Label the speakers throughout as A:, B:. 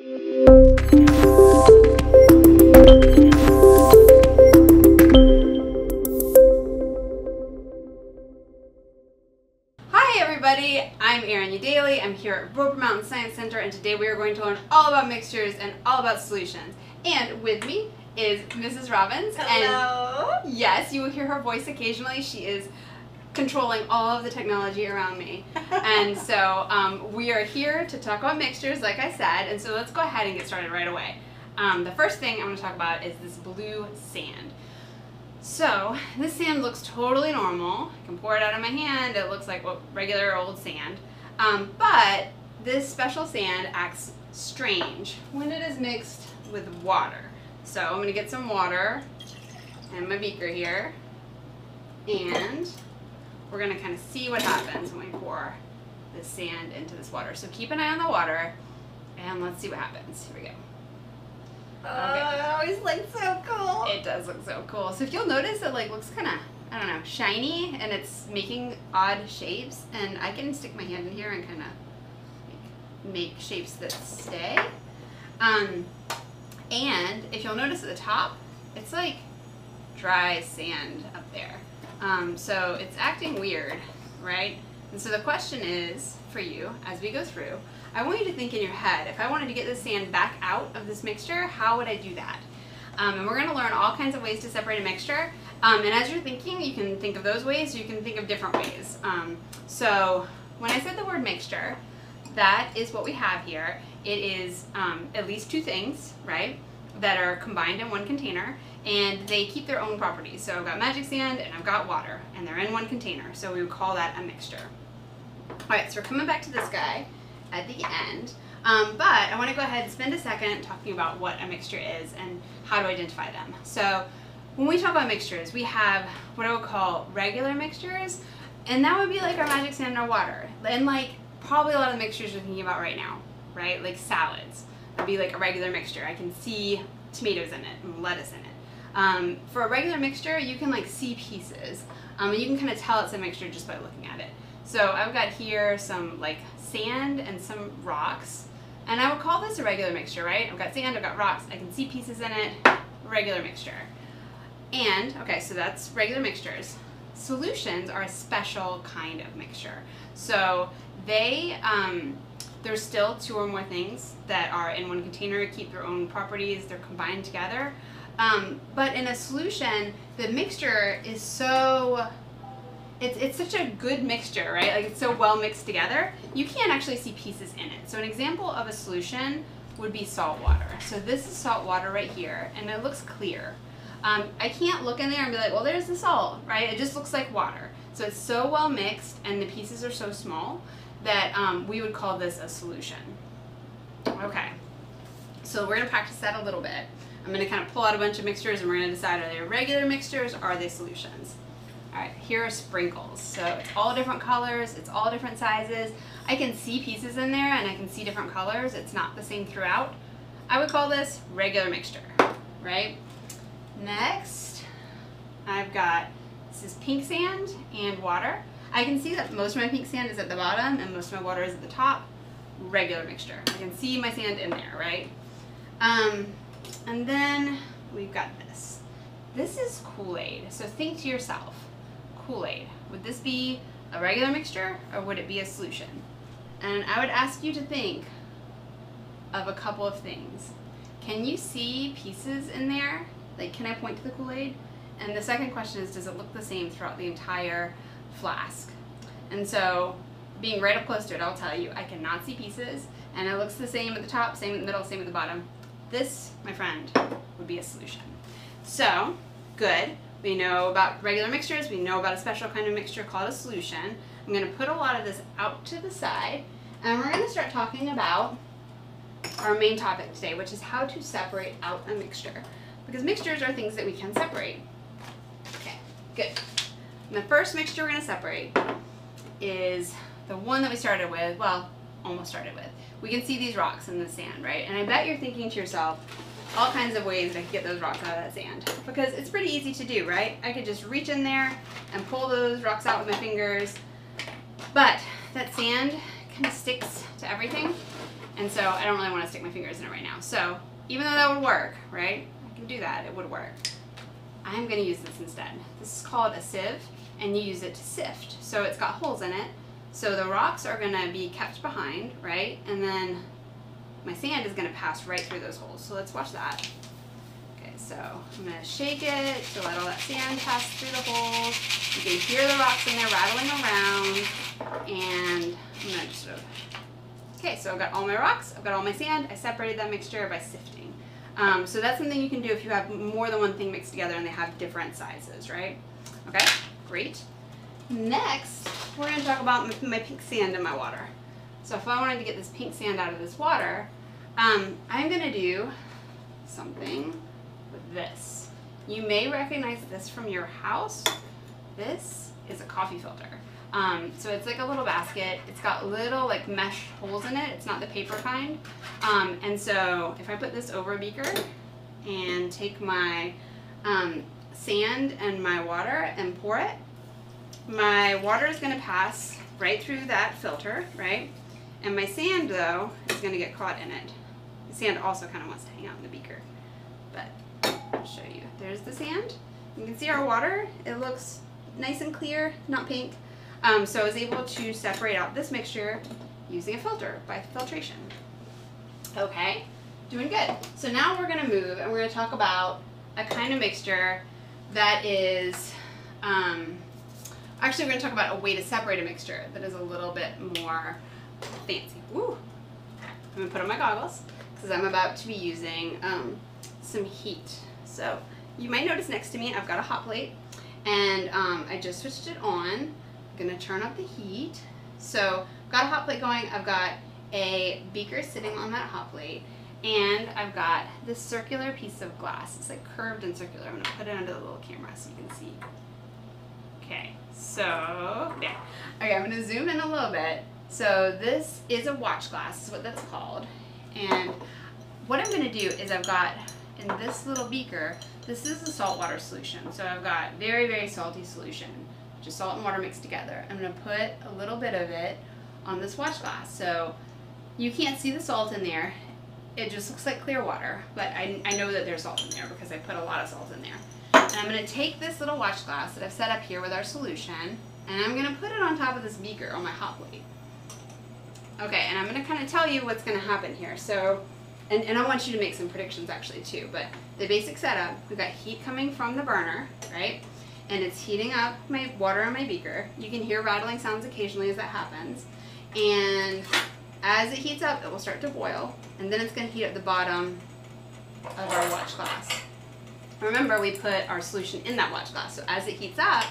A: I'm here at Roper Mountain Science Center, and today we are going to learn all about mixtures and all about solutions. And with me is Mrs. Robbins.
B: Hello.
A: And yes, you will hear her voice occasionally. She is controlling all of the technology around me. And so we are here to talk about mixtures, like I said, and so let's go ahead and get started right away. The first thing I'm going to talk about is this blue sand. So this sand looks totally normal. I can pour it out of my hand. It looks like regular old sand. But this special sand acts strange when it is mixed with water. So I'm going to get some water and my beaker here, and we're going to kind of see what happens when we pour this sand into this water. So keep an eye on the water and let's see what happens. Here we go.
B: Okay. It always looks so cool.
A: It does look so cool. So if you'll notice, it looks kind of, I don't know, shiny, and it's making odd shapes. And I can stick my hand in here and kind of make shapes that stay. And if you'll notice at the top, it's like dry sand up there. So it's acting weird, right? And so the question is, for you, as we go through, I want you to think in your head, if I wanted to get this sand back out of this mixture, how would I do that? And we're going to learn all kinds of ways to separate a mixture. And as you're thinking, you can think of those ways, or you can think of different ways. So when I said the word mixture, that is what we have here. It is at least two things, right, that are combined in one container, and they keep their own properties. So I've got magic sand and I've got water, and they're in one container, so we would call that a mixture. Alright, so we're coming back to this guy at the end, but I want to go ahead and spend a second talking about what a mixture is and how to identify them. So when we talk about mixtures, we have what I would call regular mixtures, and that would be like our magic sand and our water, and like probably a lot of the mixtures you're thinking about right now, right? Like salads would be like a regular mixture. I can see tomatoes in it and lettuce in it. For a regular mixture, you can like see pieces, and you can kind of tell it's a mixture just by looking at it. So I've got here some like sand and some rocks, and I would call this a regular mixture, right? I've got sand, I've got rocks, I can see pieces in it, regular mixture. And, okay, so that's regular mixtures. Solutions are a special kind of mixture. So there's still two or more things that are in one container, keep their own properties, they're combined together. But in a solution, the mixture is so... It's such a good mixture, right? Like it's so well mixed together, you can't actually see pieces in it. So an example of a solution would be salt water. So this is salt water right here, and it looks clear. I can't look in there and be like, well, there's the salt, right? It just looks like water. So it's so well mixed, and the pieces are so small that we would call this a solution. Okay, so we're gonna practice that a little bit. I'm gonna kind of pull out a bunch of mixtures, and we're gonna decide, are they regular mixtures or are they solutions? Alright, here are sprinkles. So it's all different colors, it's all different sizes. I can see pieces in there and I can see different colors. It's not the same throughout. I would call this regular mixture, right? Next, I've got, this is pink sand and water. I can see that most of my pink sand is at the bottom and most of my water is at the top. Regular mixture. I can see my sand in there, right? And then we've got this. This is Kool-Aid. So think to yourself, Kool-Aid, would this be a regular mixture or would it be a solution? And I would ask you to think of a couple of things. Can you see pieces in there? Like, can I point to the Kool-Aid? And the second question is, does it look the same throughout the entire flask? And so, being right up close to it, I'll tell you, I cannot see pieces, and it looks the same at the top, same in the middle, same at the bottom. This, my friend, would be a solution. So, good. We know about regular mixtures, we know about a special kind of mixture called a solution. I'm going to put a lot of this out to the side, and we're going to start talking about our main topic today, which is how to separate out a mixture. Because mixtures are things that we can separate. Okay, good. And the first mixture we're going to separate is the one that we started with, well, almost started with. We can see these rocks in the sand, right? And I bet you're thinking to yourself, all kinds of ways that I could get those rocks out of that sand. Because it's pretty easy to do, right? I could just reach in there and pull those rocks out with my fingers. But that sand kind of sticks to everything. And so I don't really want to stick my fingers in it right now. So even though that would work, right? I can do that, it would work. I'm going to use this instead. This is called a sieve, and you use it to sift. So it's got holes in it. So the rocks are going to be kept behind, right? And then my sand is going to pass right through those holes. So let's watch that. Okay, so I'm going to shake it to let all that sand pass through the holes. You can hear the rocks in there rattling around. And I'm going to just sort of... Okay, so I've got all my rocks, I've got all my sand. I separated that mixture by sifting. So that's something you can do if you have more than one thing mixed together and they have different sizes, right? Okay, great. Next, we're going to talk about my pink sand in my water. So if I wanted to get this pink sand out of this water, I'm going to do something with this. You may recognize this from your house. This is a coffee filter. So it's like a little basket. It's got little like mesh holes in it. It's not the paper kind. And so if I put this over a beaker and take my sand and my water and pour it, my water is going to pass right through that filter, right? And my sand, though, is going to get caught in it. The sand also kind of wants to hang out in the beaker. But I'll show you. There's the sand. You can see our water. It looks nice and clear, not pink. So I was able to separate out this mixture using a filter by filtration. Okay, doing good. So now we're going to move and we're going to talk about a kind of mixture that is, actually we're going to talk about a way to separate a mixture that is a little bit more fancy. Woo. I'm going to put on my goggles because I'm about to be using some heat. So you might notice next to me I've got a hot plate and I just switched it on. I'm going to turn up the heat. So I've got a hot plate going. I've got a beaker sitting on that hot plate, and I've got this circular piece of glass. It's like curved and circular. I'm going to put it under the little camera so you can see. Okay, so yeah. Okay, I'm going to zoom in a little bit. So this is a watch glass, is what that's called. And what I'm going to do is I've got in this little beaker, this is a saltwater solution. So I've got very, very salty solution. Just salt and water mixed together. I'm going to put a little bit of it on this watch glass. So you can't see the salt in there. It just looks like clear water, but I know that there's salt in there because I put a lot of salt in there. And I'm going to take this little watch glass that I've set up here with our solution, and I'm going to put it on top of this beaker on my hot plate. Okay, and I'm going to kind of tell you what's going to happen here. So, and I want you to make some predictions actually too, but the basic setup, we've got heat coming from the burner, right? And it's heating up my water in my beaker. You can hear rattling sounds occasionally as that happens. And as it heats up, it will start to boil. And then it's going to heat up the bottom of our watch glass. Remember, we put our solution in that watch glass. So as it heats up,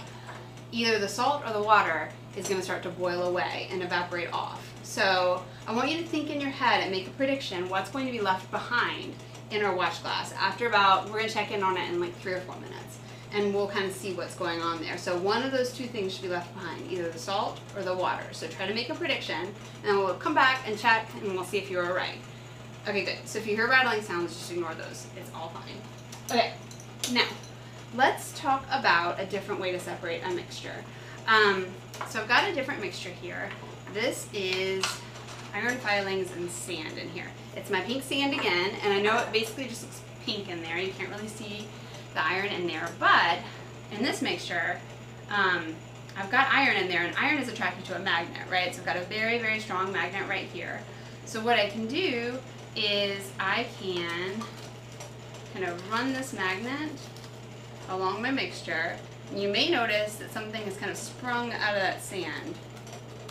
A: either the salt or the water is going to start to boil away and evaporate off. So I want you to think in your head and make a prediction what's going to be left behind in our watch glass. After about, we're going to check in on it in like 3 or 4 minutes. And we'll kind of see what's going on there. So one of those two things should be left behind, either the salt or the water. So try to make a prediction, and then we'll come back and check, and we'll see if you were right. Okay, good. So if you hear rattling sounds, just ignore those. It's all fine. Okay, now let's talk about a different way to separate a mixture. So I've got a different mixture here. This is iron filings and sand in here. It's my pink sand again, and I know it basically just looks pink in there. You can't really see the iron in there, but in this mixture I've got iron in there, and iron is attracted to a magnet, right? So I've got a very, very strong magnet right here. So what I can do is I can kind of run this magnet along my mixture. And you may notice that something is kind of sprung out of that sand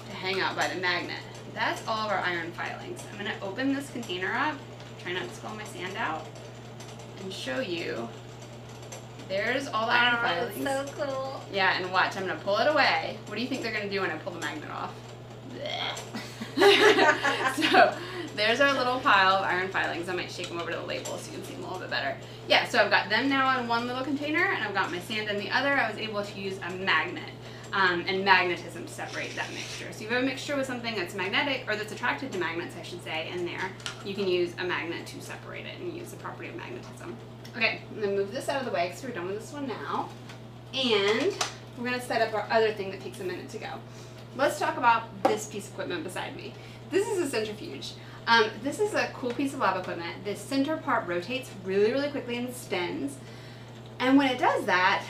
A: to hang out by the magnet. That's all of our iron filings. I'm going to open this container up, try not to spill my sand out, and show you. There's all the iron filings.
B: That's so cool.
A: Yeah, and watch, I'm going to pull it away. What do you think they're going to do when I pull the magnet off? So, there's our little pile of iron filings. I might shake them over to the label so you can see them a little bit better. Yeah, so I've got them now in one little container, and I've got my sand in the other. I was able to use a magnet and magnetism to separate that mixture. So if you have a mixture with something that's magnetic, or that's attracted to magnets, I should say, in there, you can use a magnet to separate it and use the property of magnetism. Okay, I'm going to move this out of the way because we're done with this one now. And we're going to set up our other thing that takes a minute to go. Let's talk about this piece of equipment beside me. This is a centrifuge. This is a cool piece of lab equipment. The center part rotates really, really quickly and spins. And when it does that,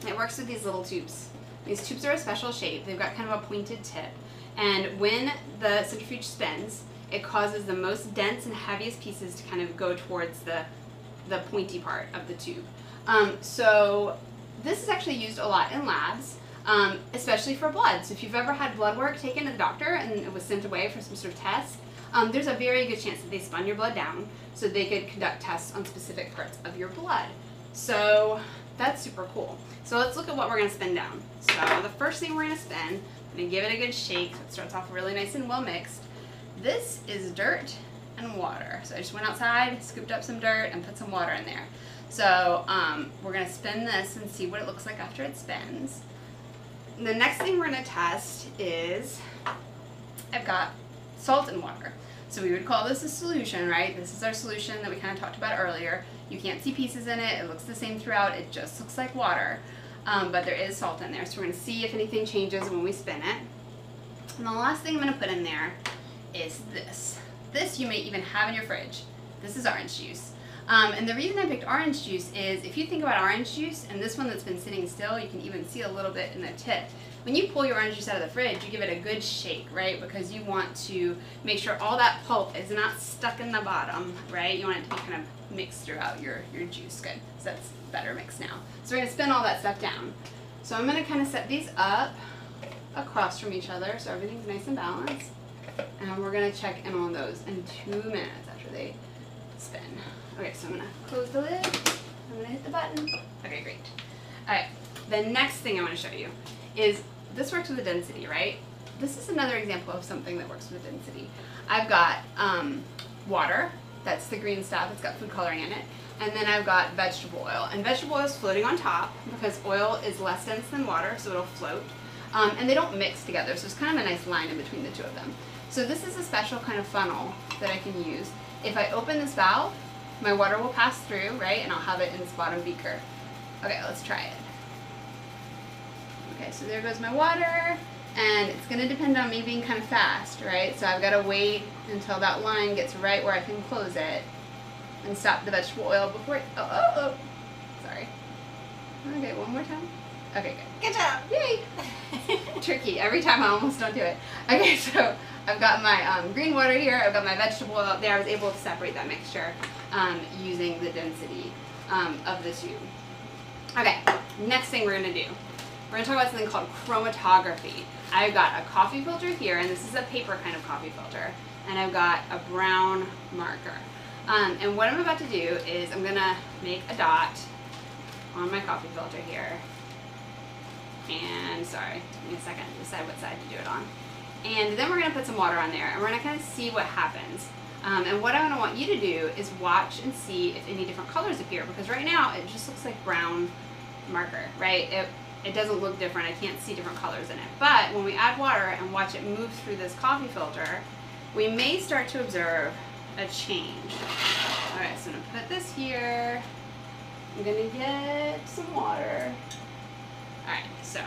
A: it works with these little tubes. These tubes are a special shape. They've got kind of a pointed tip. And when the centrifuge spins, it causes the most dense and heaviest pieces to kind of go towards the pointy part of the tube. So this is actually used a lot in labs, especially for blood. So if you've ever had blood work taken to the doctor and it was sent away for some sort of test, there's a very good chance that they spun your blood down so they could conduct tests on specific parts of your blood. So that's super cool. So let's look at what we're going to spin down. So the first thing we're going to spin, I'm going to give it a good shake. So it starts off really nice and well mixed. This is dirt and water. So I just went outside, scooped up some dirt, and put some water in there. So we're going to spin this and see what it looks like after it spins. The next thing we're going to test is, I've got salt and water. So we would call this a solution, right? This is our solution that we kind of talked about earlier. You can't see pieces in it. It looks the same throughout. It just looks like water. But there is salt in there. So we're going to see if anything changes when we spin it. And the last thing I'm going to put in there is this. This you may even have in your fridge. This is orange juice. And the reason I picked orange juice is if you think about orange juice and this one that's been sitting still, you can even see a little bit in the tip. When you pull your orange juice out of the fridge, you give it a good shake, right? Because you want to make sure all that pulp is not stuck in the bottom, right? You want it to be kind of mixed throughout your juice. Good. So that's better mixed now. So we're going to spin all that stuff down. So I'm going to kind of set these up across from each other so everything's nice and balanced. And we're going to check in on those in 2 minutes after they spin. Okay, so I'm going to close the lid. I'm going to hit the button. Okay, great. Alright, the next thing I want to show you is this works with the density, right? This is another example of something that works with density. I've got water, that's the green stuff, it's got food coloring in it, and then I've got vegetable oil. And vegetable oil is floating on top because oil is less dense than water, so it'll float. And they don't mix together, so it's kind of a nice line in between the two of them. So this is a special kind of funnel that I can use. If I open this valve, my water will pass through, right, and I'll have it in this bottom beaker. Okay, let's try it. Okay, so there goes my water, and it's going to depend on me being kind of fast, right? So I've got to wait until that line gets right where I can close it and stop the vegetable oil before it, sorry. Okay, one more time. Okay, good.
B: Good job.
A: Yay! Tricky. Every time I almost don't do it. Okay, so I've got my green water here. I've got my vegetable oil up there. I was able to separate that mixture using the density of the tube. Okay, next thing we're going to do. We're going to talk about something called chromatography. I've got a coffee filter here, and this is a paper kind of coffee filter. And I've got a brown marker. And what I'm about to do is I'm going to make a dot on my coffee filter here. And sorry, give me a second to decide what side to do it on. And then we're going to put some water on there, and we're going to kind of see what happens. And what I'm going to want you to do is watch and see if any different colors appear, because right now it just looks like brown marker, right? It doesn't look different. I can't see different colors in it. But when we add water and watch it move through this coffee filter, we may start to observe a change. All right, so I'm going to put this here. I'm going to get some water. All right, so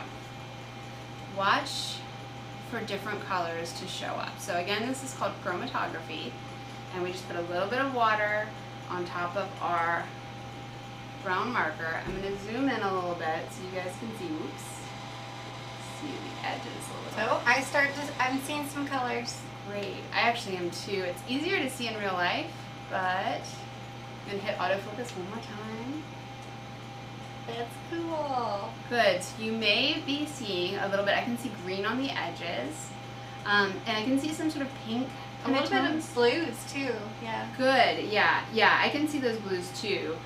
A: watch for different colors to show up. So again, this is called chromatography, and we just put a little bit of water on top of our brown marker. I'm going to zoom in a little bit so you guys can see. Oops. See the edges a little.
B: Oh, I'm seeing some colors.
A: Great. I actually am too. It's easier to see in real life, but I'm going to hit autofocus one more time.
B: That's cool.
A: Good. So you may be seeing a little bit. I can see green on the edges, and I can see some sort of pink.
B: A little bit of blues too. Yeah.
A: Good. Yeah. Yeah. I can see those blues too.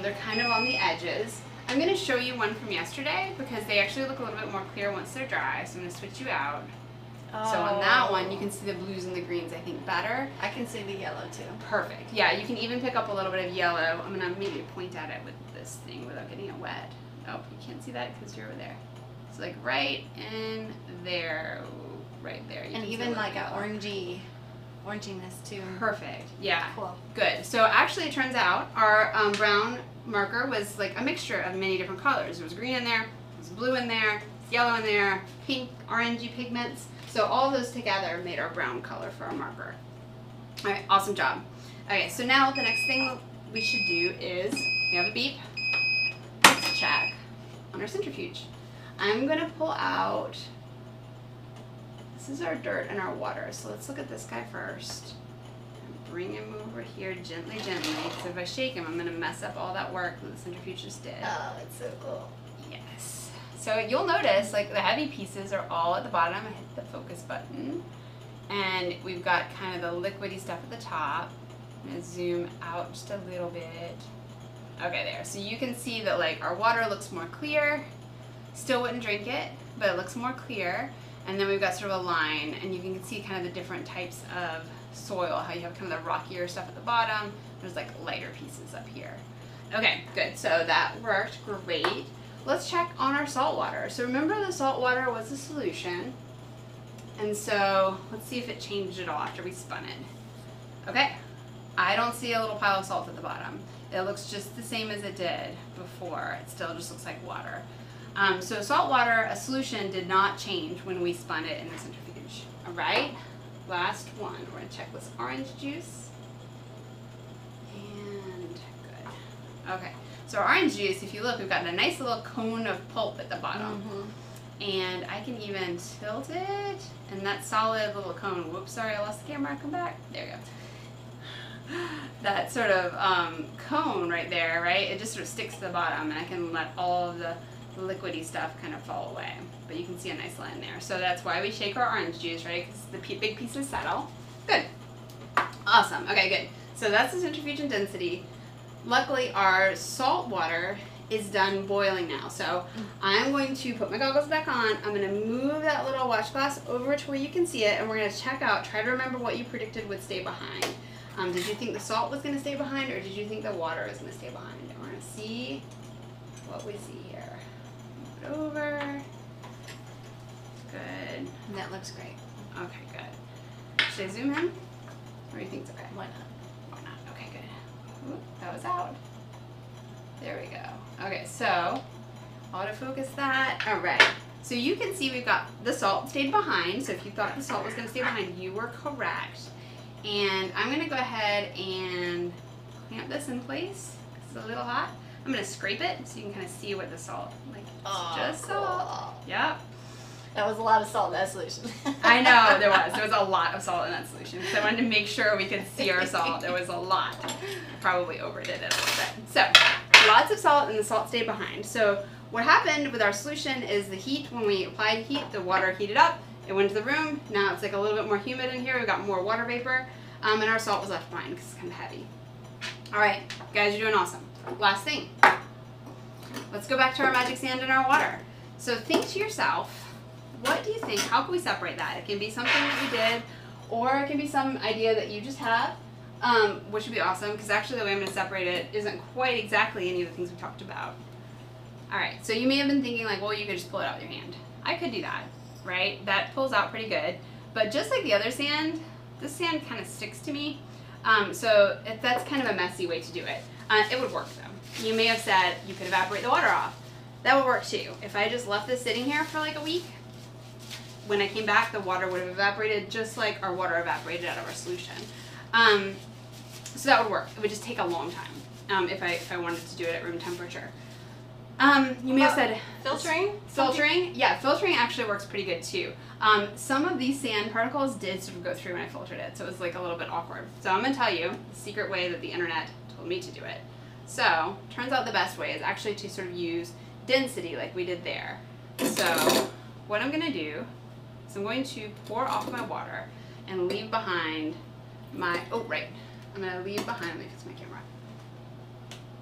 A: They're kind of on the edges. I'm going to show you one from yesterday because they actually look a little bit more clear once they're dry. So I'm going to switch you out.
B: Oh.
A: So on that one, you can see the blues and the greens, I think, better.
B: I can see the yellow too.
A: Perfect. Yeah, you can even pick up a little bit of yellow. I'm going to maybe point at it with this thing without getting it wet. Oh, you can't see that because you're over there. It's like right in there, right there.
B: And even like an oranginess too.
A: Perfect. Yeah.
B: Cool.
A: Good. So actually, it turns out our brown marker was like a mixture of many different colors. There was green in there, there was blue in there, yellow in there, pink, orangey pigments. So all those together made our brown color for our marker. All right, awesome job. Okay, so now the next thing we should do is, we have a beep. Let's check on our centrifuge. I'm gonna pull out, this is our dirt and our water. So let's look at this guy first. And bring him over here gently, because if I shake him, I'm gonna mess up all that work that the centrifuge just did.
B: Oh, it's so cool.
A: Yes. So you'll notice, like, the heavy pieces are all at the bottom. I hit the focus button. And we've got kind of the liquidy stuff at the top. I'm gonna zoom out just a little bit. Okay, there. So you can see that, like, our water looks more clear. Still wouldn't drink it, but it looks more clear. And then we've got sort of a line, and you can see kind of the different types of soil, how you have kind of the rockier stuff at the bottom. There's like lighter pieces up here. Okay, good. So that worked great. Let's check on our salt water. So remember, the salt water was a solution. And so let's see if it changed at all after we spun it. Okay, I don't see a little pile of salt at the bottom. It looks just the same as it did before. It still just looks like water. So salt water, a solution, did not change when we spun it in the centrifuge. All right, last one. We're gonna check this orange juice. And good. Okay, so our orange juice, if you look, we've got a nice little cone of pulp at the bottom. And I can even tilt it, and that solid little cone, whoops, sorry, I lost the camera, come back. There we go. That sort of cone right there, right? It just sort of sticks to the bottom, and I can let all of the liquidy stuff kind of fall away. But you can see a nice line there. So that's why we shake our orange juice, right? Because the big pieces settle. Good. Awesome. Okay, good. So that's the centrifuge and density. Luckily, our salt water is done boiling now. So I'm going to put my goggles back on. I'm going to move that little watch glass over to where you can see it, and we're going to check out, try to remember what you predicted would stay behind. Did you think the salt was going to stay behind, or did you think the water was going to stay behind? And we're going to see what we see here. Move it over. Good.
B: And that looks great.
A: Okay, good. Should I zoom in? Or do you think it's okay?
B: Why not?
A: Why not? Okay, good. Oop, that was out. There we go. Okay, so autofocus that. All right. So you can see we've got the salt stayed behind. So if you thought the salt was going to stay behind, you were correct. And I'm going to go ahead and clamp this in place. It's a little hot. I'm going to scrape it so you can kind of see what the salt, like, it's just
B: cool.
A: salt. Yep.
B: That was a lot of salt in that solution.
A: I know, there was a lot of salt in that solution. So I wanted to make sure we could see our salt. There was a lot. Probably overdid it a little bit. So lots of salt, and the salt stayed behind. So what happened with our solution is the heat, when we applied heat, the water heated up. It went to the room. Now it's like a little bit more humid in here. We've got more water vapor. And our salt was left behind because it's kind of heavy. All right, guys, you're doing awesome. Last thing. Let's go back to our magic sand and our water. So think to yourself, what do you think? How can we separate that? It can be something that we did, or it can be some idea that you just have, which would be awesome, because actually the way I'm going to separate it isn't quite exactly any of the things we talked about. All right, so you may have been thinking, like, well, you could just pull it out with your hand. I could do that, right? That pulls out pretty good. But just like the other sand, this sand kind of sticks to me. So that's kind of a messy way to do it. It would work, though. You may have said you could evaporate the water off. That would work, too. If I just left this sitting here for like a week, when I came back, the water would have evaporated just like our water evaporated out of our solution. So that would work. It would just take a long time if I wanted to do it at room temperature. You may have said
B: filtering?
A: Filtering? Yeah, filtering actually works pretty good too. Some of these sand particles did sort of go through when I filtered it, so it was like a little bit awkward. So I'm going to tell you the secret way that the internet told me to do it. So, turns out the best way is actually to sort of use density like we did there. So, what I'm going to do is I'm going to pour off my water and leave behind my, I'm going to leave behind, let me fix my camera.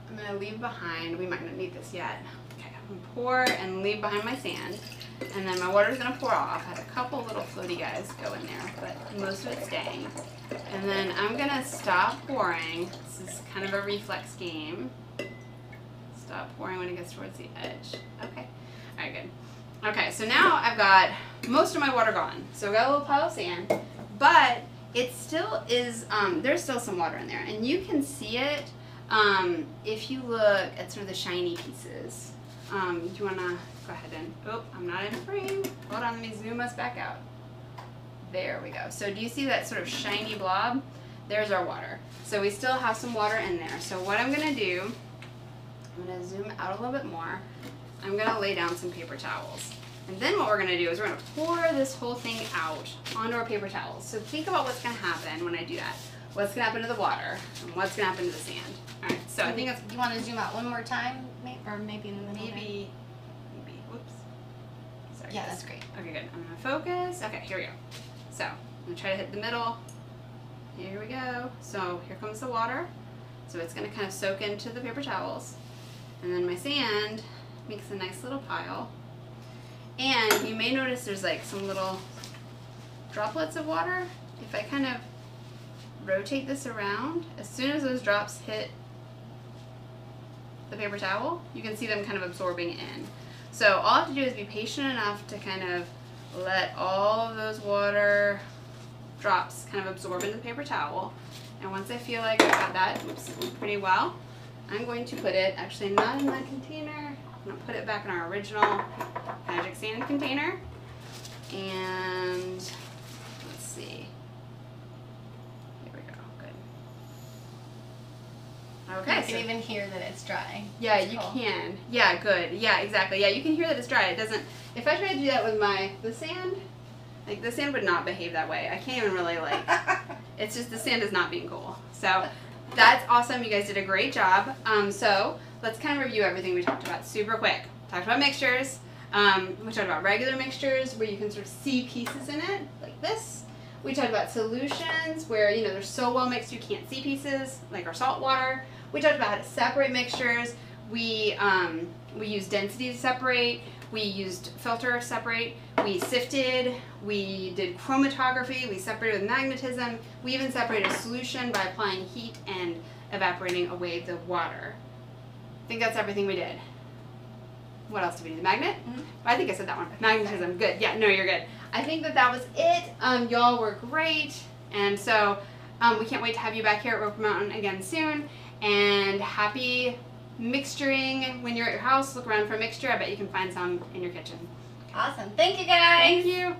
A: I'm going to leave behind, we might not need this yet. Okay, I'm going to pour and leave behind my sand. And then my water is going to pour off. I had a couple little floaty guys go in there, but most of it's staying. And then I'm going to stop pouring. This is kind of a reflex game. Stop pouring when it gets towards the edge. Okay. All right, good. Okay, so now I've got most of my water gone. So I've got a little pile of sand, but it still is, there's still some water in there. And you can see it if you look at sort of the shiny pieces. Do you want to go ahead and, I'm not in frame. Hold on, let me zoom us back out. There we go. So do you see that sort of shiny blob? there's our water. So we still have some water in there. So what I'm gonna do, I'm gonna zoom out a little bit more. I'm gonna lay down some paper towels. And then what we're gonna do is we're gonna pour this whole thing out onto our paper towels. So think about what's gonna happen when I do that. What's gonna happen to the water and what's gonna happen to the sand. All right, so I think that's.
B: You want to zoom out one more time, or maybe in the middle?
A: Maybe, whoops. Sorry.
B: Yeah, that's great.
A: Okay, good. I'm gonna focus. Okay, here we go. So I'm gonna try to hit the middle. Here we go. So here comes the water. So it's gonna kind of soak into the paper towels. And then my sand makes a nice little pile. And you may notice there's like some little droplets of water. If I kind of rotate this around, as soon as those drops hit the paper towel, you can see them kind of absorbing in. So all I have to do is be patient enough to kind of let all of those water drops kind of absorb into the paper towel. And once I feel like I've got that pretty well, I'm going to put it, actually not in that container, I'm going to put it back in our original magic sand container. And let's see. Here we go. Good. Okay.
B: You can even hear that it's dry.
A: Yeah, you can. Yeah, good. Yeah, exactly. Yeah, you can hear that it's dry. It doesn't. If I try to do that with the sand, like the sand would not behave that way. I can't even really like. It's just the sand is not being cool. So that's awesome. You guys did a great job. So let's kind of review everything we talked about super quick. Talked about mixtures. We talked about regular mixtures where you can sort of see pieces in it, like this. We talked about solutions where, you know, they're so well mixed you can't see pieces, like our salt water. We talked about how to separate mixtures. We used density to separate. We used filter to separate. We sifted. We did chromatography. We separated with magnetism. We even separated a solution by applying heat and evaporating away the water. I think that's everything we did. What else did we do? The magnet? Mm-hmm. I think I said that one. Magnetism. Good. Yeah, no, you're good. I think that was it. Y'all were great. And so we can't wait to have you back here at Roper Mountain again soon. And happy mixturing when you're at your house. Look around for a mixture. I bet you can find some in your kitchen.
B: Awesome. Thank you, guys.
A: Thank you.